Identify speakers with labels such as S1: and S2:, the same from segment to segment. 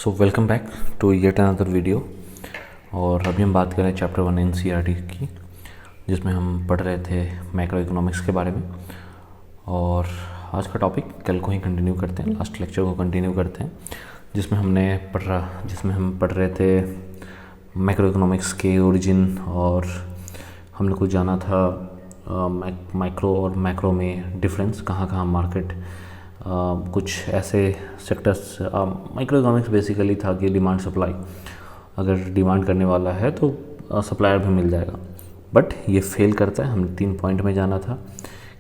S1: So welcome back to yet another video. और अभी हम बात कर रहे हैं चैप्टर 1 एनसीईआरटी की, जिसमें हम पढ़ रहे थे मैक्रो इकोनॉमिक्स के बारे में। और आज का टॉपिक कल को ही कंटिन्यू करते हैं, लास्ट लेक्चर को कंटिन्यू करते हैं, जिसमें हम पढ़ रहे थे मैक्रो इकोनॉमिक्स के ओरिजिन। और हम लोग को जाना था माइक्रो और मैक्रो में डिफरेंस, कहाँ कहाँ मार्केट कुछ ऐसे सेक्टर्स। माइक्रो इकोनॉमिक्स बेसिकली था कि डिमांड सप्लाई, अगर डिमांड करने वाला है तो सप्लायर भी मिल जाएगा, बट ये फेल करता है। हमने 3 पॉइंट में जाना था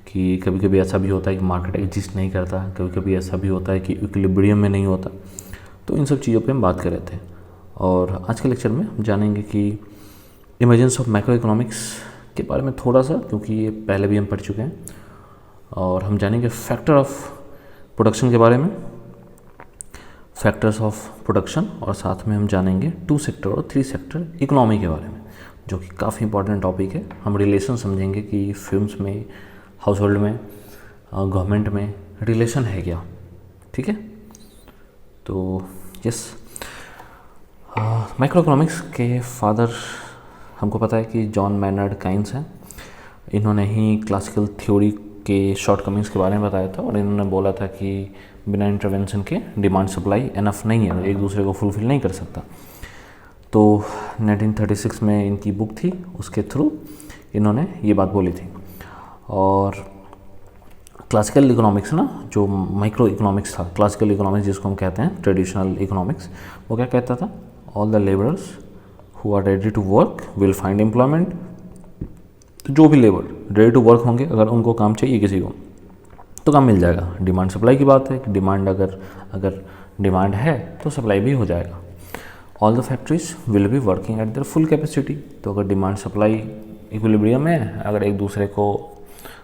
S1: कि कभी कभी ऐसा भी होता है कि मार्केट एग्जिस्ट नहीं करता, कभी कभी ऐसा भी होता है कि इक्विलिब्रियम में नहीं होता। तो इन सब चीज़ों पे हम बात कर रहे थे। और आज के लेक्चर में हम जानेंगे कि इमर्जेंस ऑफ मैक्रो इकोनॉमिक्स के बारे में थोड़ा सा, क्योंकि ये पहले भी हम पढ़ चुके हैं। और हम जानेंगे फैक्टर ऑफ प्रोडक्शन के बारे में, फैक्टर्स ऑफ प्रोडक्शन, और साथ में हम जानेंगे 2 सेक्टर और 3 सेक्टर इकोनॉमी के बारे में, जो कि काफ़ी इंपॉर्टेंट टॉपिक है। हम रिलेशन समझेंगे कि फिल्म्स में, हाउस होल्ड में, गवर्नमेंट में रिलेशन है क्या। ठीक है, तो यस, मैक्रो इकोनॉमिक्स के फादर हमको पता है कि जॉन मैनर्ड काइंस हैं। इन्होंने ही क्लासिकल थ्योरी के शॉर्टकमिंग्स के बारे में बताया था, और इन्होंने बोला था कि बिना इंटरवेंशन के डिमांड सप्लाई एनफ नहीं है, एक दूसरे को फुलफिल नहीं कर सकता। तो 1936 में इनकी बुक थी, उसके थ्रू इन्होंने ये बात बोली थी। और क्लासिकल इकोनॉमिक्स ना, जो माइक्रो इकोनॉमिक्स था, क्लासिकल इकोनॉमिक्स जिसको हम कहते हैं ट्रेडिशनल इकोनॉमिक्स, वो क्या कहता था? All the labourers who are ready to work will find employment. तो जो भी लेबर रेडी टू वर्क होंगे, अगर उनको काम चाहिए किसी को, तो काम मिल जाएगा। डिमांड सप्लाई की बात है कि डिमांड अगर डिमांड है तो सप्लाई भी हो जाएगा। All the factories will be working at there full capacity. तो अगर डिमांड सप्लाई इक्विलिब्रियम में है, अगर एक दूसरे को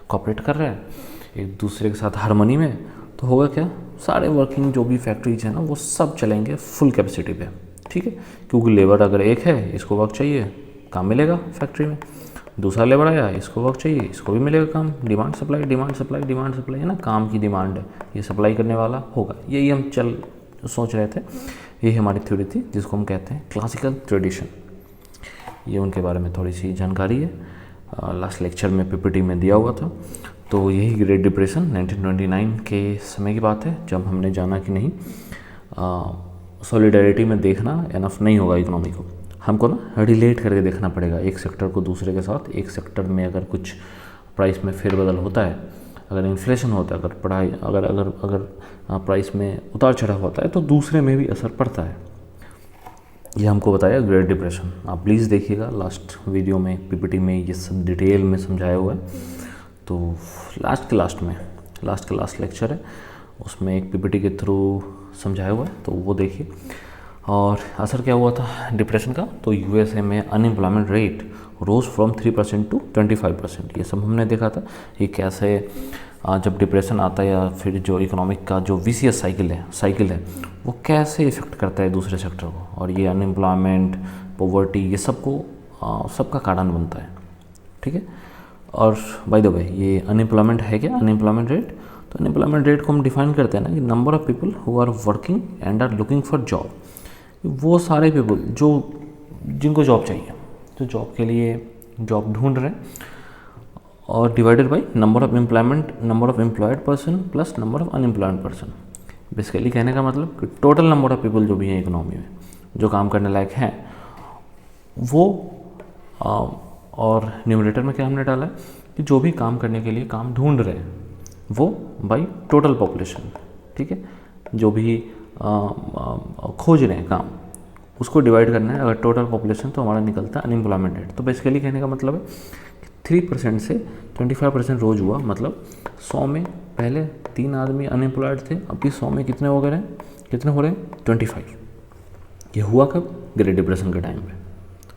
S1: कॉपरेट कर रहे हैं, एक दूसरे के साथ हार्मनी में, तो होगा क्या? सारे वर्किंग जो भी फैक्ट्रीज हैं ना, वो सब चलेंगे फुल कैपेसिटी पे। ठीक है, क्योंकि लेबर अगर एक है, इसको वर्क चाहिए, काम मिलेगा फैक्ट्री में। दूसरा लेबर आया, इसको वर्क चाहिए, इसको भी मिलेगा काम। Demand supply, demand supply, demand supply है ना, काम की डिमांड है, ये सप्लाई करने वाला होगा। यही हम सोच रहे थे, यही हमारी थ्योरी थी, जिसको हम कहते हैं क्लासिकल ट्रेडिशन। ये उनके बारे में थोड़ी सी जानकारी है, लास्ट लेक्चर में पीपीटी में दिया हुआ था। तो यही ग्रेट डिप्रेशन 1929 के समय की बात है, जब हमने जाना कि नहीं, सॉलिडारिटी में देखना एनफ नहीं होगा इकोनॉमी को, हमको ना रिलेट करके देखना पड़ेगा एक सेक्टर को दूसरे के साथ। एक सेक्टर में अगर कुछ प्राइस में फेरबदल होता है, अगर इन्फ्लेशन होता है, अगर प्राइस में उतार चढ़ाव होता है, तो दूसरे में भी असर पड़ता है। ये हमको बताया ग्रेट डिप्रेशन। आप प्लीज़ देखिएगा, लास्ट वीडियो में पीपीटी में ये सब डिटेल में समझाया हुआ है। तो लास्ट लेक्चर है, उसमें एक पीपीटी के थ्रू समझाया हुआ है, तो वो देखिए। और असर क्या हुआ था डिप्रेशन का? तो यूएसए में unemployment rate rose from 3% to 25%। ये सब हमने देखा था कि कैसे जब डिप्रेशन आता है, या फिर जो इकोनॉमिक का जो विशियस साइकिल है वो कैसे इफेक्ट करता है दूसरे सेक्टर को। और ये अनएम्प्लॉयमेंट, पॉवर्टी, ये सबका कारण बनता है। ठीक है, और बाय द वे, ये अनएम्प्लॉयमेंट है क्या? अनएम्प्लॉयमेंट रेट, तो अनएम्प्लॉयमेंट रेट को हम डिफाइन करते हैं ना कि number of people who are working and are looking for job. वो सारे पीपल जिनको जॉब चाहिए, जो जॉब के लिए जॉब ढूंढ रहे हैं, और divided by number of employed person plus number of unemployed person. Basically कहने का मतलब कि टोटल नंबर ऑफ पीपल जो भी हैं इकोनॉमी में, जो काम करने लायक हैं, वो और न्यूमरेटर में क्या हमने डाला है कि जो भी काम करने के लिए काम ढूंढ रहे हैं, वो बाय टोटल पॉपुलेशन। ठीक है, जो भी खोज रहे हैं काम, उसको डिवाइड करना है। अगर टोटल पॉपुलेशन, तो हमारा निकलता है अनएम्प्लॉयमेंट रेट। तो बेसिकली कहने का मतलब है कि 3% से 25% रोज़ हुआ, मतलब 100 में पहले 3 आदमी अनएम्प्लॉयड थे, अभी 100 में कितने हो रहे हैं? 25। ये हुआ कब? ग्रेट डिप्रेशन के टाइम पे।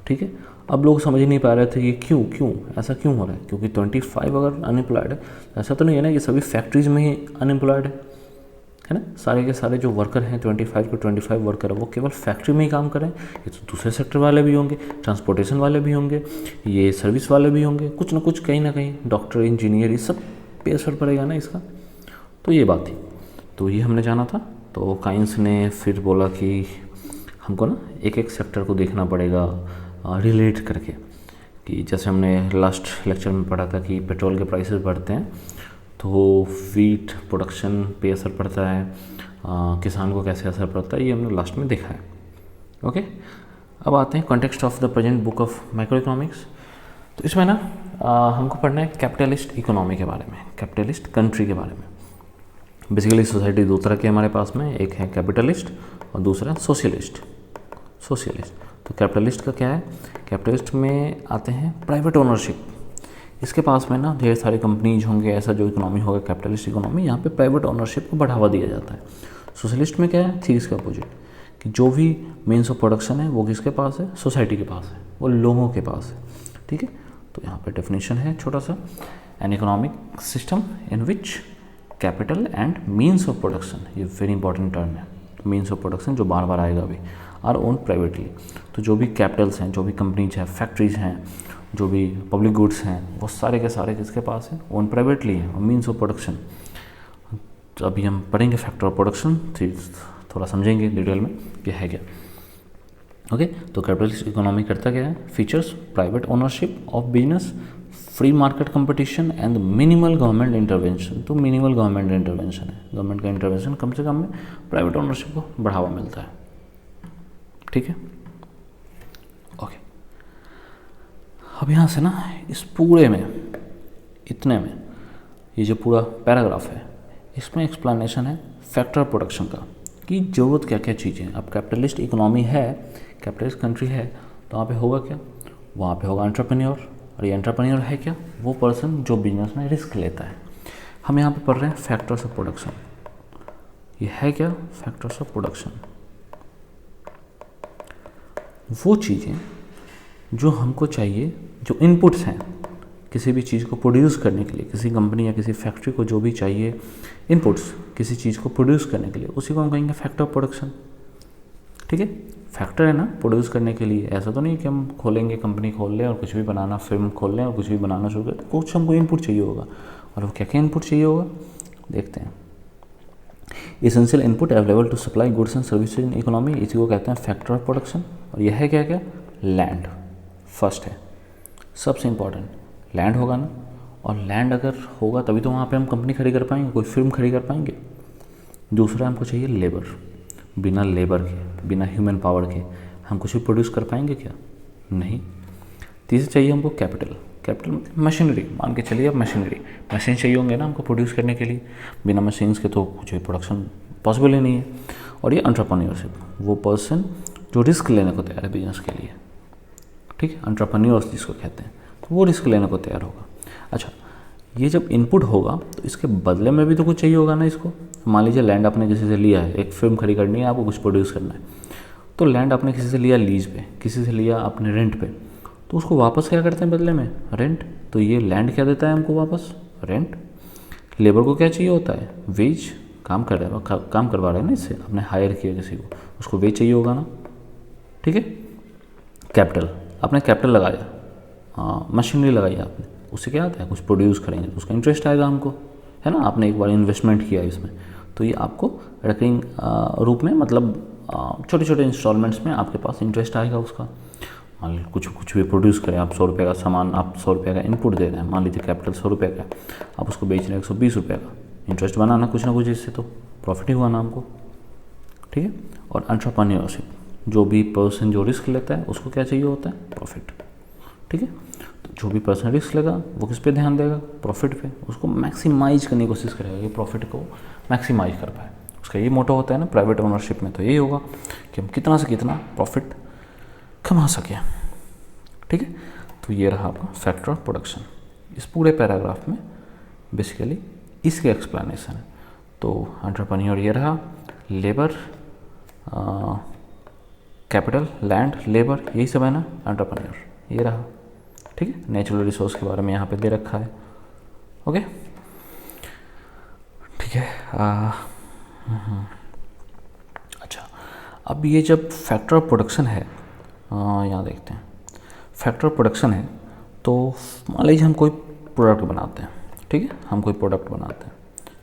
S1: ठीक है, अब लोग समझ नहीं पा रहे थे कि क्यों ऐसा क्यों हो रहा है, क्योंकि 25 अगर अनएम्प्लॉयड है, ऐसा तो नहीं है ना कि सभी फैक्ट्रीज में ही अनएम्प्लॉयड है ना। सारे के सारे जो वर्कर हैं, 25 वर्कर है, वो केवल फैक्ट्री में ही काम करें। ये तो दूसरे सेक्टर वाले भी होंगे, ट्रांसपोर्टेशन वाले भी होंगे, ये सर्विस वाले भी होंगे, कुछ ना कुछ कहीं ना कहीं डॉक्टर, इंजीनियर, ये सब पे असर पड़ेगा ना इसका। तो ये बात थी, तो ये हमने जाना था। तो काइंस ने फिर बोला कि हमको ना एक एक सेक्टर को देखना पड़ेगा रिलेट करके, कि जैसे हमने लास्ट लेक्चर में पढ़ा था कि पेट्रोल के प्राइसेस बढ़ते हैं तो वीट प्रोडक्शन पे असर पड़ता है, किसान को कैसे असर पड़ता है, ये हमने लास्ट में देखा है। ओके, अब आते हैं context of the present book of micro economics. तो इसमें ना हमको पढ़ना है कैपिटलिस्ट इकोनॉमी के बारे में, कैपिटलिस्ट कंट्री के बारे में। बेसिकली सोसाइटी दो तरह के हमारे पास में, एक है कैपिटलिस्ट और दूसरा सोशलिस्ट। तो कैपिटलिस्ट का क्या है, कैपिटलिस्ट में आते हैं प्राइवेट ओनरशिप, इसके पास में ना ढेर सारे कंपनीज होंगे, ऐसा जो इकोनॉमी होगा कैपिटलिस्ट इकोनॉमी, यहाँ पे प्राइवेट ओनरशिप को बढ़ावा दिया जाता है। सोशलिस्ट में क्या है, ठीक इसके अपोजिट, कि जो भी मीन्स ऑफ प्रोडक्शन है वो किसके पास है, सोसाइटी के पास है, वो लोगों के पास है। ठीक है, तो यहाँ पे डेफिनेशन है छोटा सा, an economic system in which capital and means of production, ये वेरी इंपॉर्टेंट टर्म है, मीन्स ऑफ प्रोडक्शन जो बार बार आएगा अभी, आर ओन प्राइवेटली। तो जो भी कैपिटल्स हैं, जो भी कंपनीज हैं, फैक्ट्रीज हैं, जो भी पब्लिक गुड्स हैं, वो सारे के सारे किसके पास हैं, ओन प्राइवेटली है। और मीन्स ऑफ प्रोडक्शन तो अभी हम पढ़ेंगे फैक्टर ऑफ प्रोडक्शन, थोड़ा समझेंगे डिटेल में कि है क्या। ओके, तो कैपिटलिस्ट इकोनॉमी करता क्या है, features private ownership of business, free market competition and minimal government intervention. तो मिनिमल गवर्नमेंट इंटरवेंशन है, गवर्नमेंट का इंटरवेंशन कम से कम में, प्राइवेट ओनरशिप को बढ़ावा मिलता है। ठीक है, ओके। अब यहाँ से ना इस पूरे में, इतने में, ये जो पूरा पैराग्राफ है इसमें एक्सप्लेनेशन है फैक्टर ऑफ प्रोडक्शन का, कि ज़रूरत क्या क्या चीज़ें। अब कैपिटलिस्ट इकोनॉमी है, कैपिटलिस्ट कंट्री है, तो वहाँ पे होगा क्या, वहाँ पे होगा एंटरप्रेन्योर। और ये एंटरप्रेन्योर है क्या, वो पर्सन जो बिजनेस में रिस्क लेता है। हम यहाँ पे पढ़ रहे हैं फैक्टर्स ऑफ प्रोडक्शन। ये है क्या, फैक्टर्स ऑफ प्रोडक्शन, वो चीज़ें जो हमको चाहिए, जो इनपुट्स हैं किसी भी चीज़ को प्रोड्यूस करने के लिए, किसी कंपनी या किसी फैक्ट्री को जो भी चाहिए इनपुट्स किसी चीज़ को प्रोड्यूस करने के लिए, उसी को हम कहेंगे फैक्टर ऑफ प्रोडक्शन। ठीक है, फैक्टर है ना प्रोड्यूस करने के लिए, ऐसा तो नहीं कि हम खोलेंगे, कंपनी खोल लें और कुछ भी बनाना, फिल्म खोल लें और कुछ भी बनाना शुरू करें, कुछ हमको इनपुट चाहिए होगा। और वो क्या क्या इनपुट चाहिए होगा, देखते हैं। Essential input available to supply goods and services in economy, इसी को कहते हैं फैक्टर ऑफ प्रोडक्शन। और यह है क्या क्या, लैंड फर्स्ट है, सबसे इम्पॉर्टेंट लैंड होगा ना, और लैंड अगर होगा तभी तो वहाँ पे हम कंपनी खड़ी कर पाएंगे, कोई फिल्म खड़ी कर पाएंगे। दूसरा हमको चाहिए लेबर, बिना लेबर के, बिना ह्यूमन पावर के हम कुछ भी प्रोड्यूस कर पाएंगे क्या, नहीं। तीसरा चाहिए हमको कैपिटल, कैपिटल मशीनरी, मान के चलिए अब मशीनरी, मशीन चाहिए होंगे ना हमको प्रोड्यूस करने के लिए, बिना मशीन्स के तो कुछ भी प्रोडक्शन पॉसिबल ही नहीं है। और ये एंटरप्रेन्योरशिप, वो पर्सन जो रिस्क लेने को तैयार है बिजनेस के लिए। ठीक है, एंटरप्रेन्योर्स जिसको कहते हैं, तो वो रिस्क लेने को तैयार होगा। अच्छा, ये जब इनपुट होगा तो इसके बदले में भी तो कुछ चाहिए होगा ना इसको। मान लीजिए लैंड आपने किसी से लिया है, एक फिल्म खड़ी करनी है, आपको कुछ प्रोड्यूस करना है, तो लैंड आपने किसी से लिया लीज पे, किसी से लिया आपने रेंट पे, तो उसको वापस क्या करते हैं बदले में, रेंट। तो ये लैंड क्या देता है हमको वापस, रेंट। लेबर को क्या चाहिए होता है, वेज, काम कर रहे हैं, काम करवा रहे हैं ना इससे, आपने हायर किया किसी को, उसको वेज चाहिए होगा ना। ठीक है, कैपिटल, आपने कैपिटल लगाया, हाँ मशीनरी लगाई आपने, उससे क्या आता है, कुछ प्रोड्यूस करेंगे तो उसका इंटरेस्ट आएगा हमको, है ना। आपने एक बार इन्वेस्टमेंट किया इसमें, तो ये आपको रिकरिंग रूप में, मतलब छोटे छोटे इंस्टॉलमेंट्स में आपके पास इंटरेस्ट आएगा उसका। मान लीजिए कुछ भी प्रोड्यूस करें आप, 100 रुपये का सामान, आप 100 रुपये का इनपुट दे रहे हैं, मान लीजिए कैपिटल 100 रुपये का, आप उसको बेच रहे हैं 120 रुपये का, इंटरेस्ट बनाना कुछ ना कुछ, इससे तो प्रॉफिट ही हुआ ना हमको। ठीक है, और एंटरप्रेन्योरशिप, जो भी पर्सन जो रिस्क लेता है उसको क्या चाहिए होता है, प्रॉफिट। ठीक है, तो जो भी पर्सन रिस्क लेगा वो किस पे ध्यान देगा, प्रॉफिट पे, उसको मैक्सिमाइज करने की कोशिश करेगा कि प्रॉफिट को मैक्सिमाइज कर पाए। उसका ये मोटो होता है ना प्राइवेट ओनरशिप में, तो यही होगा कि हम कितना से कितना प्रॉफिट कमा सकें। ठीक है, तो ये रहा आपका फैक्टर ऑफ प्रोडक्शन। इस पूरे पैराग्राफ में बेसिकली इसके एक्सप्लेनेशन है। तो एंटरप्रेन्योर ये रहा, लेबर, कैपिटल, लैंड, लेबर, यही सब है ना एंटरप्रेन्योर, ये रहा। ठीक है, नेचुरल रिसोर्स के बारे में यहाँ पे दे रखा है। ओके, ठीक है। अच्छा, अब ये जब फैक्टर ऑफ प्रोडक्शन है, यहाँ देखते हैं, फैक्टर ऑफ प्रोडक्शन है, तो मान लीजिए हम कोई प्रोडक्ट बनाते हैं। ठीक है, हम कोई प्रोडक्ट बनाते हैं,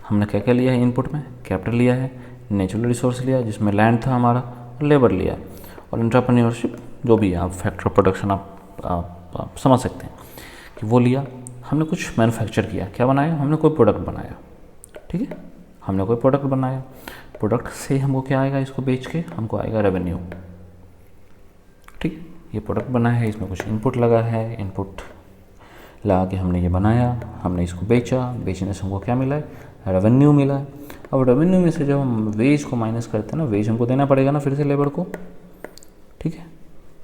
S1: हमने क्या क्या लिया है इनपुट में, कैपिटल लिया है, नेचुरल रिसोर्स लिया जिसमें लैंड था हमारा, लेबर लिया, और एंटरप्रेन्योरशिप जो भी है, आप फैक्टर ऑफ प्रोडक्शन आप समझ सकते हैं कि वो लिया, हमने कुछ मैन्युफैक्चर किया, क्या बनाया, हमने कोई प्रोडक्ट बनाया, ठीक है, हमने कोई प्रोडक्ट बनाया, प्रोडक्ट से हमको क्या आएगा, इसको बेच के हमको आएगा रेवेन्यू, ठीक है। ये प्रोडक्ट बना है, इसमें कुछ इनपुट लगा है, इनपुट लगा के हमने ये बनाया, हमने इसको बेचा, बेचने से हमको क्या मिला है, रेवेन्यू मिला है। अब रेवेन्यू में से जब हम वेज को माइनस करते हैं ना, वेज हमको देना पड़ेगा ना फिर से लेबर को, ठीक है,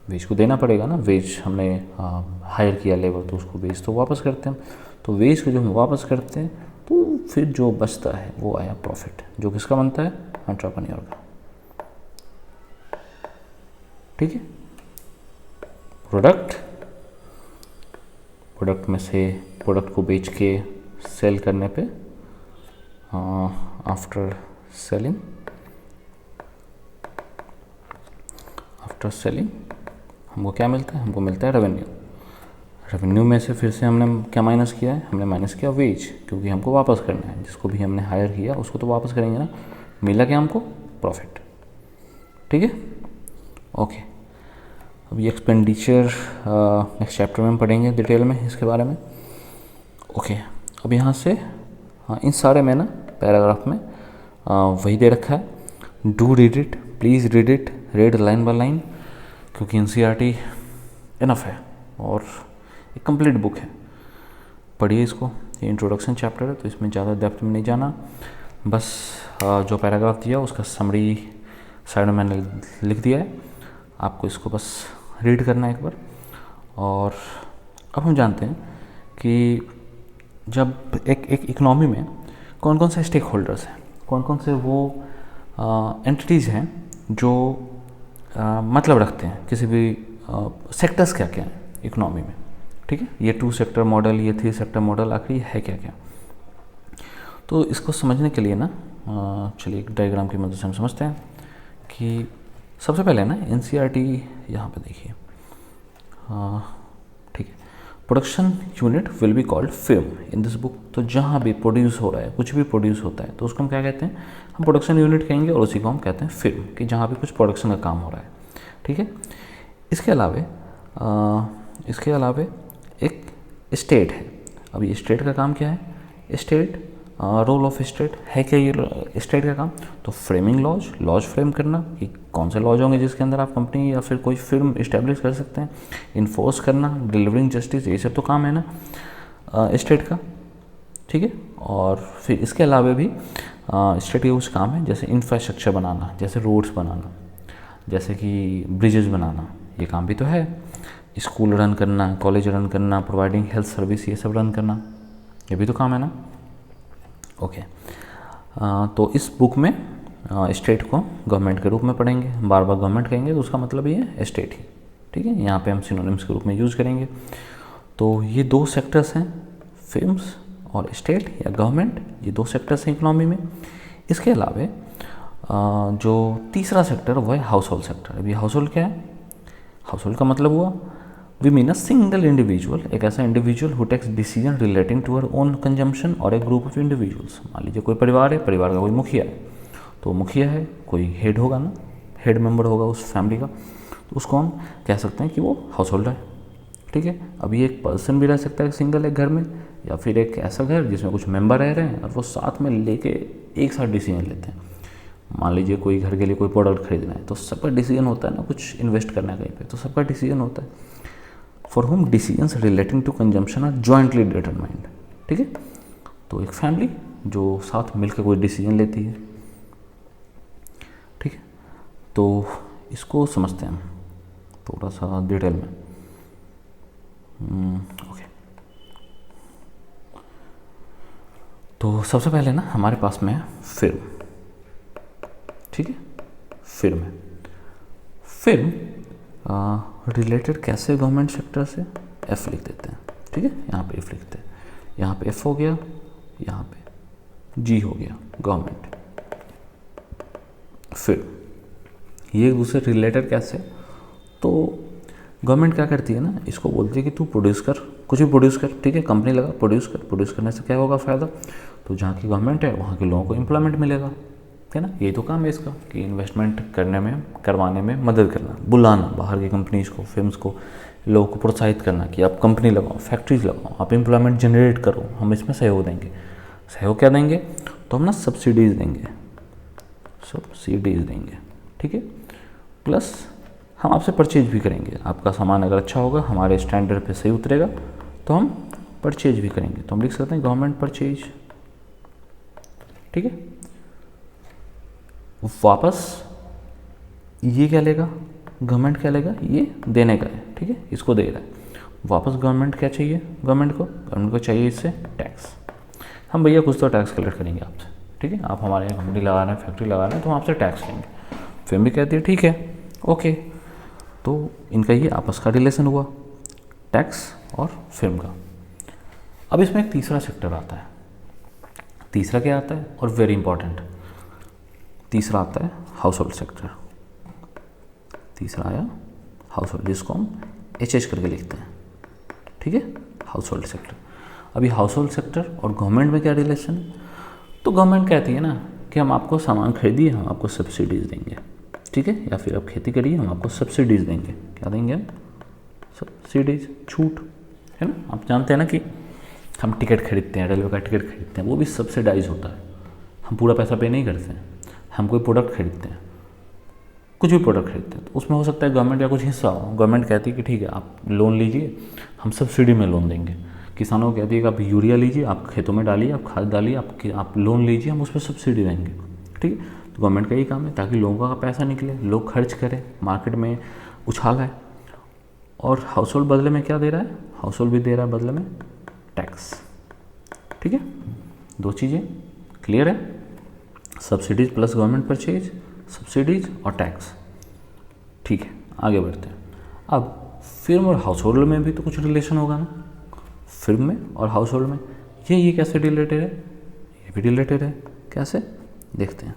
S1: वेज को देना पड़ेगा ना, वेज हमने हायर किया लेबर, तो उसको वेज तो वापस करते हैं, तो वेज को जब हम वापस करते हैं तो फिर जो बचता है वो आया प्रॉफिट, जो किसका बनता है, एंटरप्रेन्योर का, ठीक है। प्रोडक्ट में से प्रोडक्ट को बेच के सेल करने पे आफ्टर सेलिंग हमको क्या मिलता है, हमको मिलता है रेवेन्यू में से फिर से हमने क्या माइनस किया है, हमने माइनस किया वेज, क्योंकि हमको वापस करना है, जिसको भी हमने हायर किया उसको तो वापस करेंगे ना, मिला क्या हमको, प्रॉफिट, ठीक है, ओके। अब ये एक्सपेंडिचर नेक्स्ट चैप्टर में हम पढ़ेंगे डिटेल में इसके बारे में, ओके। अब यहाँ से इन सारे में ना पैराग्राफ में वही दे रखा है, do read it, please read it, read line by line, क्योंकि एनसीईआरटी इनफ है और एक कंप्लीट बुक है, पढ़िए इसको। ये इंट्रोडक्शन चैप्टर है तो इसमें ज़्यादा डेप्थ में नहीं जाना, बस जो पैराग्राफ दिया उसका समरी साइड में मैंने लिख दिया है, आपको इसको बस रीड करना है एक बार। और अब हम जानते हैं कि जब एक इकोनॉमी में कौन कौन से स्टेक होल्डर्स हैं, कौन कौन से वो एंटिटीज़ हैं जो मतलब रखते हैं किसी भी सेक्टर्स क्या क्या हैं इकोनॉमी में, ठीक है। ये 2 सेक्टर मॉडल, ये 3 सेक्टर मॉडल, आखिर है क्या क्या। तो इसको समझने के लिए ना चलिए एक डायग्राम की मदद से हम समझते हैं कि सबसे पहले ना एनसीईआरटी यहाँ पे देखिए, ठीक है, production unit will be called film in this book. तो जहाँ भी प्रोड्यूस हो रहा है, कुछ भी प्रोड्यूस होता है तो उसको हम क्या कहते हैं, हम प्रोडक्शन यूनिट कहेंगे, और उसी को हम कहते हैं फिल्म, कि जहाँ भी कुछ प्रोडक्शन का काम हो रहा है, ठीक है। इसके अलावे एक स्टेट है। अब ये स्टेट का काम क्या है, स्टेट रोल ऑफ स्टेट है क्या, ये स्टेट का काम, तो फ्रेमिंग लॉज फ्रेम करना, कि कौन से लॉज होंगे जिसके अंदर आप कंपनी या फिर कोई फिल्म इस्टेब्लिश कर सकते हैं, इन्फोर्स करना, डिलीवरिंग जस्टिस, ये सब तो काम है ना स्टेट का, ठीक है। और फिर इसके अलावा भी स्टेट के कुछ काम है, जैसे इंफ्रास्ट्रक्चर बनाना, जैसे रोड्स बनाना, जैसे कि ब्रिजेस बनाना, ये काम भी तो है, स्कूल रन करना, कॉलेज रन करना, प्रोवाइडिंग हेल्थ सर्विस, ये सब रन करना, ये भी तो काम है ना, ओके। तो इस बुक में स्टेट को गवर्नमेंट के रूप में पढ़ेंगे, बार बार गवर्नमेंट कहेंगे तो उसका मतलब ये है स्टेट ही, ठीक है। यहाँ पे हम सिनोनिम्स के रूप में यूज़ करेंगे। तो ये 2 सेक्टर्स हैं, फिल्म्स और स्टेट या गवर्नमेंट, ये 2 सेक्टर्स हैं इकोनॉमी में। इसके अलावा जो तीसरा सेक्टर वो है हाउस होल्ड सेक्टर। अभी हाउस होल्ड क्या है, हाउस होल्ड का मतलब हुआ we mean a single individual, एक ऐसा individual who takes decision relating to our own consumption और ए ग्रुप ऑफ इंडिविजुअल्स। मान लीजिए कोई परिवार है, परिवार का कोई मुखिया है, तो मुखिया है, कोई हेड होगा ना, हेड मेंबर होगा उस फैमिली का, तो उसको हम कह सकते हैं कि वो हाउस होल्डर है, ठीक है। अभी एक पर्सन भी रह सकता है सिंगल एक घर में, या फिर एक ऐसा घर जिसमें कुछ मेंबर रह रहे हैं और वो साथ में लेके एक साथ डिसीजन लेते हैं। मान लीजिए कोई घर के लिए कोई प्रोडक्ट खरीदना है तो सबका डिसीजन होता है ना, कुछ इन्वेस्ट करना है कहीं पे तो सबका डिसीजन होता है। For home decisions relating to consumption are jointly determined, ठीक है। तो एक फैमिली जो साथ मिलकर कोई डिसीजन लेती है, ठीक है। तो इसको समझते हैं हम थोड़ा सा डिटेल में, ओके। तो सबसे पहले ना हमारे पास में है फिल्म, ठीक है, फिल्म है। फिल्म रिलेटेड कैसे गवर्नमेंट सेक्टर से, एफ लिख देते हैं, ठीक है, यहाँ पे एफ लिखते हैं, यहाँ पे एफ हो गया, यहाँ पे जी हो गया, गवर्नमेंट। फिल्म ये एक दूसरे रिलेटेड कैसे, तो गवर्नमेंट क्या करती है ना, इसको बोलती है कि तू प्रोड्यूस कर, कुछ भी प्रोड्यूस कर, ठीक है, कंपनी लगा प्रोड्यूस कर, प्रोड्यूस करने से क्या होगा फ़ायदा, तो जहाँ की गवर्नमेंट है वहाँ के लोगों को एम्प्लॉयमेंट मिलेगा, है ना, यही तो काम है इसका कि इन्वेस्टमेंट करने में, करवाने में मदद करना, बुलाना बाहर की कंपनीज को, फिल्म्स को, लोगों को प्रोत्साहित करना कि आप कंपनी लगाओ, फैक्ट्रीज लगाओ, आप एम्प्लॉयमेंट जनरेट करो, हम इसमें सहयोग देंगे। सहयोग क्या देंगे? तो हम ना सब्सिडीज़ देंगे, सब्सिडीज़ देंगे, ठीक है। प्लस हम आपसे परचेज भी करेंगे, आपका सामान अगर अच्छा होगा, हमारे स्टैंडर्ड पे सही उतरेगा तो हम परचेज भी करेंगे। तो हम लिख सकते हैं गवर्नमेंट परचेज, ठीक है। वापस ये क्या लेगा? गवर्नमेंट क्या लेगा? ये देने का है, ठीक है, इसको दे रहा है। वापस गवर्नमेंट क्या चाहिए? गवर्नमेंट को चाहिए इससे टैक्स। हम भैया कुछ तो टैक्स कलेक्ट करेंगे आपसे, ठीक है, आप हमारे यहाँ कंपनी लगा रहे हैं, फैक्ट्री लगा रहे हैं, तो हम आपसे टैक्स लेंगे। फिर भी कहती है ठीक है, ओके। तो इनका ये आपस का रिलेशन हुआ, टैक्स और फिल्म का। अब इसमें एक तीसरा सेक्टर आता है। तीसरा क्या आता है? और वेरी इंपॉर्टेंट, तीसरा आता है हाउस होल्ड सेक्टर। तीसरा आया हाउस होल्ड, जिसको हम HH करके लिखते हैं, ठीक है, हाउस होल्ड सेक्टर। अभी हाउस होल्ड सेक्टर और गवर्नमेंट में क्या रिलेशन? तो गवर्नमेंट कहती है ना कि हम आपको सामान खरीदिए, हम आपको सब्सिडीज़ देंगे, ठीक है, या फिर आप खेती करिए, हम आपको सब्सिडीज़ देंगे। क्या देंगे हम? सब्सिडीज़, छूट, है ना। आप जानते हैं ना कि हम टिकट खरीदते हैं, रेलवे का टिकट खरीदते हैं, वो भी सब्सिडाइज होता है, हम पूरा पैसा पे नहीं करते हैं। हम कोई प्रोडक्ट खरीदते हैं, कुछ भी प्रोडक्ट खरीदते हैं, तो उसमें हो सकता है गवर्नमेंट का कुछ हिस्सा हो। गवर्नमेंट कहती है कि ठीक है, आप लोन लीजिए, हम सब्सिडी में लोन देंगे। किसानों को कहती है कि आप यूरिया लीजिए, आप खेतों में डालिए, आप खाद डालिए, आप लोन लीजिए, हम उस पर सब्सिडी देंगे, ठीक है। तो गवर्नमेंट का यही काम है, ताकि लोगों का पैसा निकले, लोग खर्च करें, मार्केट में उछाल है। और हाउस होल्ड बदले में क्या दे रहा है? हाउस होल्ड भी दे रहा है बदले में टैक्स, ठीक है। दो चीज़ें क्लियर है, subsidies plus government purchase, subsidies और टैक्स, ठीक है। आगे बढ़ते हैं। अब फिल्म और हाउस होल्ड में भी तो कुछ रिलेशन होगा ना, फिल्म में और हाउस होल्ड में। ये कैसे रिलेटेड है? ये भी रिलेटेड है, कैसे देखते हैं।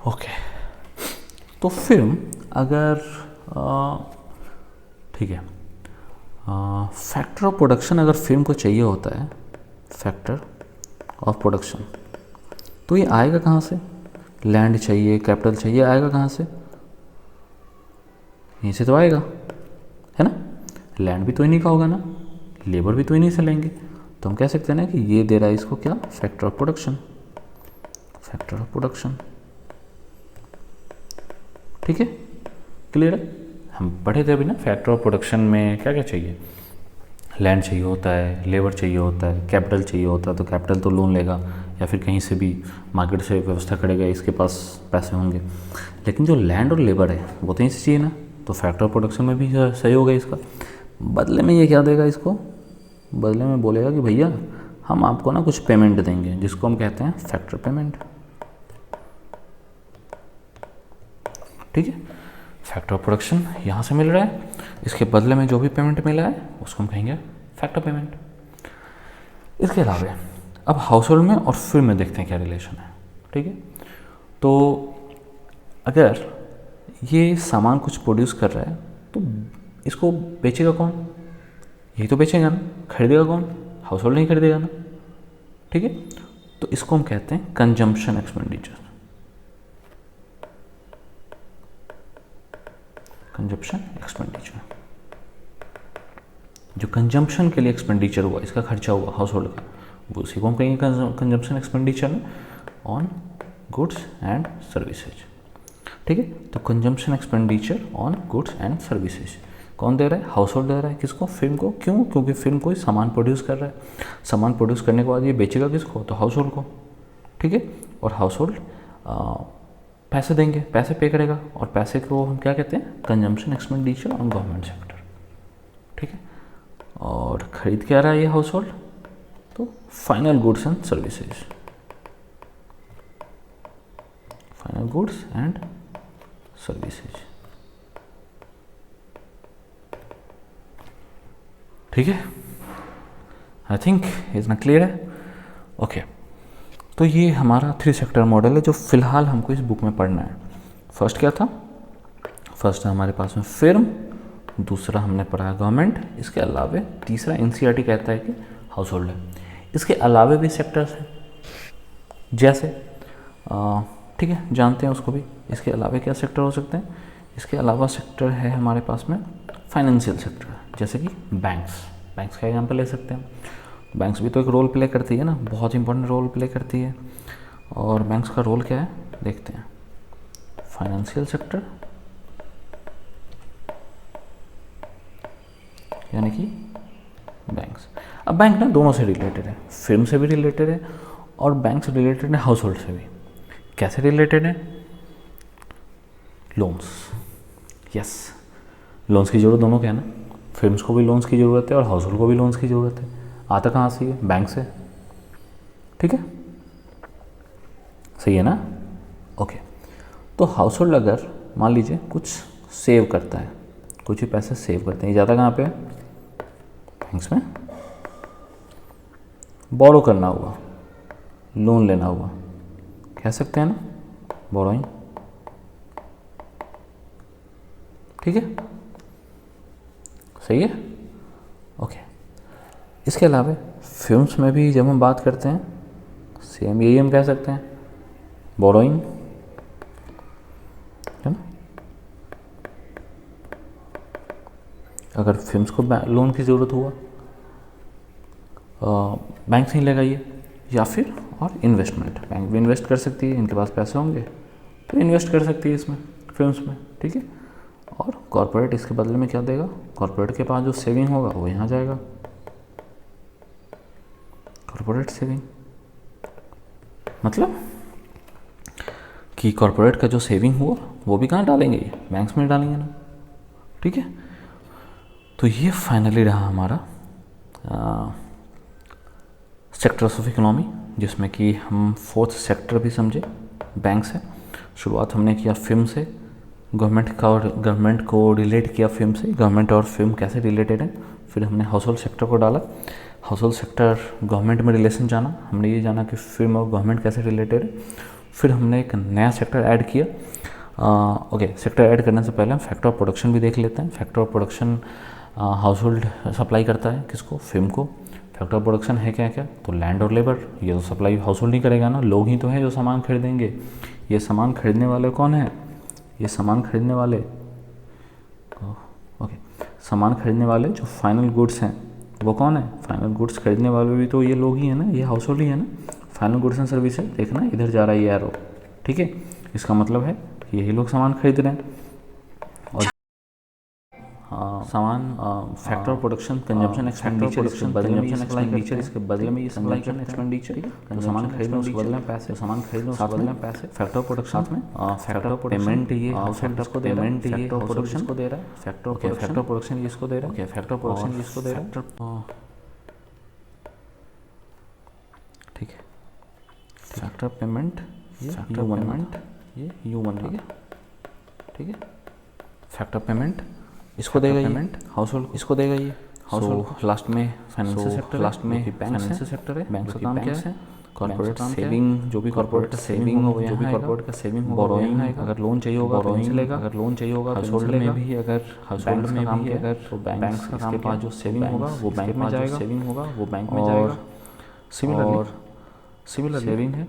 S1: ओके, तो फिल्म अगर ठीक है, फैक्टर ऑफ प्रोडक्शन अगर फिल्म को चाहिए होता है, फैक्टर ऑफ प्रोडक्शन, तो ये आएगा कहाँ से? लैंड चाहिए, कैपिटल चाहिए, आएगा कहाँ से? यहीं से तो आएगा, है ना। लैंड भी तो इन्हीं का होगा ना, लेबर भी तो इन्हीं से लेंगे। तो हम कह सकते हैं ना कि ये दे रहा है इसको क्या? Factor of production, factor of production, ठीक है, क्लियर है। हम पढ़े थे अभी ना, फैक्टर ऑफ प्रोडक्शन में क्या क्या चाहिए? लैंड चाहिए होता है, लेबर चाहिए होता है, कैपिटल चाहिए होता है, तो कैपिटल तो लोन लेगा या फिर कहीं से भी मार्केट से व्यवस्था करेगा, इसके पास पैसे होंगे। लेकिन जो लैंड और लेबर है वो तो यहीं से चाहिए ना, तो फैक्टर ऑफ प्रोडक्शन में भी सही होगा इसका। बदले में ये क्या देगा इसको? बदले में बोलेगा कि भैया हम आपको ना कुछ पेमेंट देंगे, जिसको हम कहते हैं फैक्टर पेमेंट, ठीक है। फैक्टर ऑफ प्रोडक्शन यहाँ से मिल रहा है, इसके बदले में जो भी पेमेंट मिला है उसको हम कहेंगे फैक्टर पेमेंट। इसके अलावा अब हाउस होल्ड में और फिल्म में देखते हैं क्या रिलेशन है, ठीक है। तो अगर ये सामान कुछ प्रोड्यूस कर रहा है तो इसको बेचेगा कौन? यही तो बेचेगा ना, खरीदेगा कौन? हाउस होल्ड नहीं खरीदेगा ना, ठीक है। तो इसको हम कहते हैं कंजम्पशन एक्सपेंडिचर, कंजम्पशन एक्सपेंडिचर। जो कंजम्पशन के लिए एक्सपेंडिचर हुआ, इसका खर्चा हुआ हाउस होल्ड का, वो उसी को हम कहेंगे consumption expenditure on goods and services, ठीक है। तो consumption expenditure on goods and services कौन दे रहा है? हाउस होल्ड दे रहा है। किसको? फिल्म को। क्यों? क्योंकि फिल्म कोई सामान प्रोड्यूस कर रहा है, सामान प्रोड्यूस करने के बाद ये बेचेगा किसको? तो हाउस होल्ड को, ठीक है। और हाउस होल्ड पैसे देंगे, पैसे पे करेगा, और पैसे को हम क्या कहते हैं? Consumption expenditure on government sector, ठीक है। और खरीद क्या रहा है ये हाउस होल्ड? तो final goods and services, final goods and services, ठीक है। आई थिंक इतना क्लियर है। ओके, तो ये हमारा 3 सेक्टर मॉडल है जो फिलहाल हमको इस बुक में पढ़ना है। फर्स्ट क्या था? फर्स्ट है हमारे पास में फिल्म, दूसरा हमने पढ़ा है गवर्नमेंट, इसके अलावे तीसरा एनसीईआरटी कहता है कि हाउस होल्ड है। इसके अलावे भी सेक्टर्स हैं, जैसे ठीक है, जानते हैं उसको भी। इसके अलावा क्या सेक्टर हो सकते हैं? इसके अलावा सेक्टर है हमारे पास में फाइनेंशियल सेक्टर, जैसे कि बैंक्स। बैंक्स का एग्जाम्पल ले सकते हैं। बैंक्स भी तो एक रोल प्ले करती है ना, बहुत इंपॉर्टेंट रोल प्ले करती है। और बैंक्स का रोल क्या है देखते हैं। फाइनेंशियल सेक्टर यानी कि बैंक्स। अब बैंक ना दोनों से रिलेटेड है, फिल्म से भी रिलेटेड है और बैंक से रिलेटेड है हाउस होल्ड से भी। कैसे रिलेटेड है? लोन्स। यस, लोन्स की ज़रूरत दोनों क्या है ना, फिल्म्स को भी लोन्स की ज़रूरत है और हाउस होल्ड को भी लोन्स की ज़रूरत है। आता कहाँ से है? बैंक से। ठीक है, सही है ना? ओके, तो हाउस होल्ड अगर मान लीजिए कुछ सेव करता है, कुछ भी पैसे सेव करते हैं, ये ज़्यादा कहाँ पे है? बैंक्स में। बोरो करना हुआ, लोन लेना हुआ, कह सकते हैं ना बोरोइंग। ठीक है, सही है। ओके, इसके अलावा फिल्म्स में भी जब हम बात करते हैं सेम यही हम कह सकते हैं, बोरोइंग, है ना। अगर फिल्म्स को लोन की ज़रूरत हुआ बैंक से ही लगाइए, या फिर और इन्वेस्टमेंट, बैंक भी इन्वेस्ट कर सकती है, इनके पास पैसे होंगे तो इन्वेस्ट कर सकती है इसमें, फिल्म्स में। ठीक है, और कॉर्पोरेट इसके बदले में क्या देगा? कॉर्पोरेट के पास जो सेविंग होगा वो यहाँ जाएगा, कॉर्पोरेट सेविंग। मतलब कि कॉर्पोरेट का जो सेविंग हुआ वो भी कहाँ डालेंगे? ये बैंक्स में डालेंगे ना। ठीक है, तो ये फाइनली रहा हमारा सेक्टर्स ऑफ इकोनॉमी, जिसमें कि हम फोर्थ सेक्टर भी समझे, बैंक से। शुरुआत हमने किया फिल्म से, गवर्नमेंट को रिलेट किया फिल्म से, गवर्नमेंट और फिल्म कैसे रिलेटेड है। फिर हमने हाउस होल्ड सेक्टर को डाला, हाउस होल्ड सेक्टर गवर्नमेंट में रिलेशन जाना, हमने ये जाना कि फिल्म और गवर्नमेंट कैसे रिलेटेड है। फिर हमने एक नया सेक्टर ऐड किया। ओके, सेक्टर ऐड करने से पहले हम फैक्टर ऑफ प्रोडक्शन भी देख लेते हैं। Factor of production house hold supply करता है किसको? फिल्म को। फैक्टर ऑफ प्रोडक्शन है क्या क्या? तो लैंड और लेबर, ये तो सप्लाई हाउस होल्ड नहीं करेगा ना, लोग ही तो हैं जो सामान खरीदेंगे। ये सामान खरीदने वाले कौन है? ये सामान खरीदने वाले, ओके, सामान खरीदने वाले जो फाइनल गुड्स हैं वो कौन है? फाइनल गुड्स खरीदने वाले भी तो ये लोग ही हैं ना, ये हाउस होल्ड ही है ना। फाइनल गुड्स एंड सर्विसेज, देखना इधर जा रहा है ये एरो। ठीक है, इसका मतलब है कि यही लोग सामान खरीद रहे हैं। और सामान factor of production consumption expenditure, इसके बदले में एक्सपेंडिचर, इसके बदले में ये सप्लाई करना एक्सपेंडिचर, तो सामान खरीदने उसके बदले में पैसे, सामान खरीदने उसके बदले में पैसे। फैक्टर ऑफ प्रोडक्शन में फैक्टर ऑफ पेमेंट, ये हाउस होल्ड को दे रहा है, फैक्टर ऑफ प्रोडक्शन को दे रहा है, फैक्टर ऑफ प्रोडक्शन इसको दे रहा है, फैक्टर ऑफ प्रोडक्शन इसको दे रहा है। ठीक है, फैक्टर ऑफ पेमेंट, ये पेमेंट, ये ह्यूमन, ठीक है। ठीक है, फैक्टर ऑफ पेमेंट इसको देगा, पेमेंट हाउस होल्ड इसको देगा, ये हाउस होल्ड। लास्ट में फाइनेंशियल सेक्टर, लास्ट में फाइनेंशियल सेक्टर है, बैंक का काम क्या है? कॉर्पोरेट सेविंग, जो भी कॉर्पोरेट का सेविंग हो, जो भी कॉर्पोरेट का सेविंग हो, बोरोइंग, अगर लोन चाहिए होगा बोरोइंग लेगा, अगर लोन चाहिए होगा हाउस होल्ड में भी, अगर हाउस होल्ड में भी अगर तो बैंक का काम, पास जो सेविंग होगा वो बैंक में जाएगा, सेविंग होगा वो बैंक में जाएगा। सिमिलरली सेविंग है,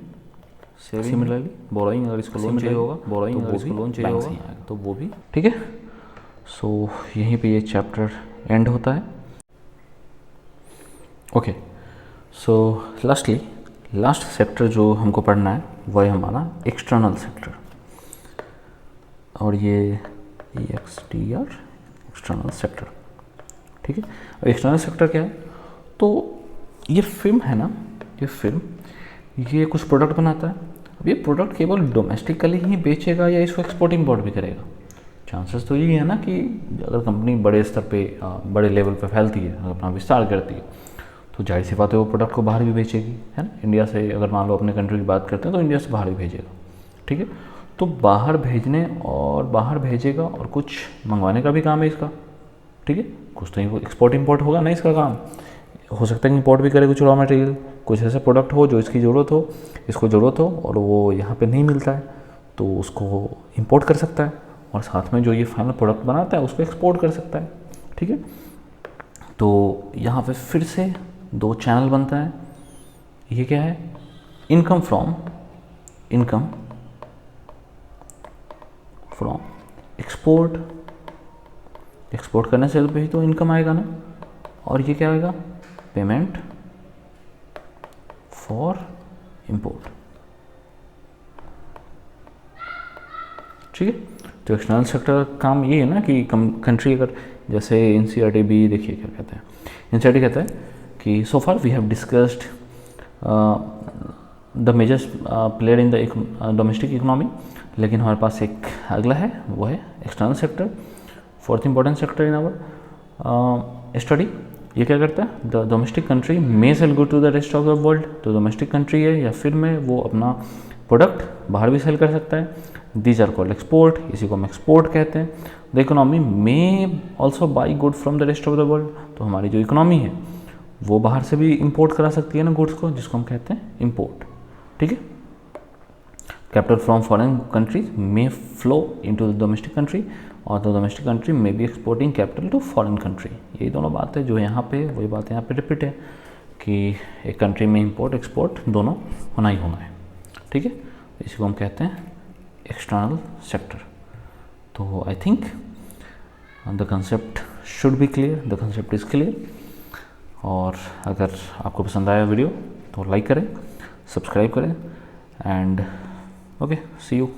S1: सिमिलरली बोरोइंग, अगर इसको लोन चाहिए होगा बोरोइंग, अगर इसको लोन चाहिए होगा तो वो भी। ठीक है, सो यहीं पे ये चैप्टर एंड होता है। ओके, सो लास्टली लास्ट सेक्टर जो हमको पढ़ना है वह है हमारा एक्सटर्नल सेक्टर, और ये EXTR एक्सटर्नल सेक्टर। ठीक है, और एक्सटर्नल सेक्टर क्या है? तो ये फिल्म है ना, ये फिल्म ये कुछ प्रोडक्ट बनाता है। अब ये प्रोडक्ट केवल डोमेस्टिकली ही बेचेगा या इसको एक्सपोर्ट इम्पोर्ट भी करेगा? चांसेस तो यही है ना कि अगर कंपनी बड़े स्तर पे बड़े लेवल पे फैलती है, अगर अपना विस्तार करती है, तो जाहिर सी बात है वो प्रोडक्ट को बाहर भी बेचेगी, है ना। इंडिया से अगर मान लो अपने कंट्री की बात करते हैं तो इंडिया से बाहर भी भेजेगा। ठीक है, तो बाहर भेजने और बाहर भेजेगा और कुछ मंगवाने का भी काम है इसका। ठीक है, कुछ तो एक्सपोर्ट इम्पोर्ट होगा ना इसका काम। हो सकता है कि इम्पोर्ट भी करे कुछ रॉ मटेरियल, कुछ ऐसा प्रोडक्ट हो जो इसकी ज़रूरत हो, इसको ज़रूरत हो और वो यहाँ पे नहीं मिलता है तो उसको इम्पोर्ट कर सकता है, और साथ में जो ये फाइनल प्रोडक्ट बनाता है उसको एक्सपोर्ट कर सकता है। ठीक है, तो यहाँ पे फिर से दो चैनल बनता है। ये क्या है? इनकम फ्रॉम एक्सपोर्ट, एक्सपोर्ट करने से भी तो इनकम आएगा ना, और ये क्या आएगा, पेमेंट फॉर इंपोर्ट। ठीक है, तो एक्सटर्नल सेक्टर का काम ये है ना कि कंट्री अगर, जैसे एनसीईआरटी भी देखिए क्या कहते हैं, एनसीईआरटी कहता है कि so far we have discussed the major player in the domestic economy, लेकिन हमारे पास एक अगला है, वो है external sector, fourth important sector in our study. ये क्या करता है, the domestic country may sell good to the rest of the world, तो डोमेस्टिक कंट्री है या फिर में वो अपना प्रोडक्ट बाहर भी सेल कर सकता है, दीज आर कॉल्ड एक्सपोर्ट, इसी को हम एक्सपोर्ट कहते हैं। The economy may also by good from the rest of the world, तो हमारी जो इकोनॉमी है वो बाहर से भी इंपोर्ट करा सकती है ना गुड्स को, जिसको हम कहते हैं इंपोर्ट। ठीक है, capital from foreign countries may flow into the domestic country, और the domestic country may be exporting capital to foreign country. यही दोनों बातें जो यहाँ पे, वही बात यहाँ पे रिपीट है कि एक कंट्री में इंपोर्ट एक्सपोर्ट दोनों होना ही होना है। ठीक है, इसी को हम कहते हैं एक्सटर्नल सेक्टर। तो I think the concept should be clear, the concept is clear. और अगर आपको पसंद आया वीडियो तो लाइक करें, सब्सक्राइब करें, एंड ओके, सी यू।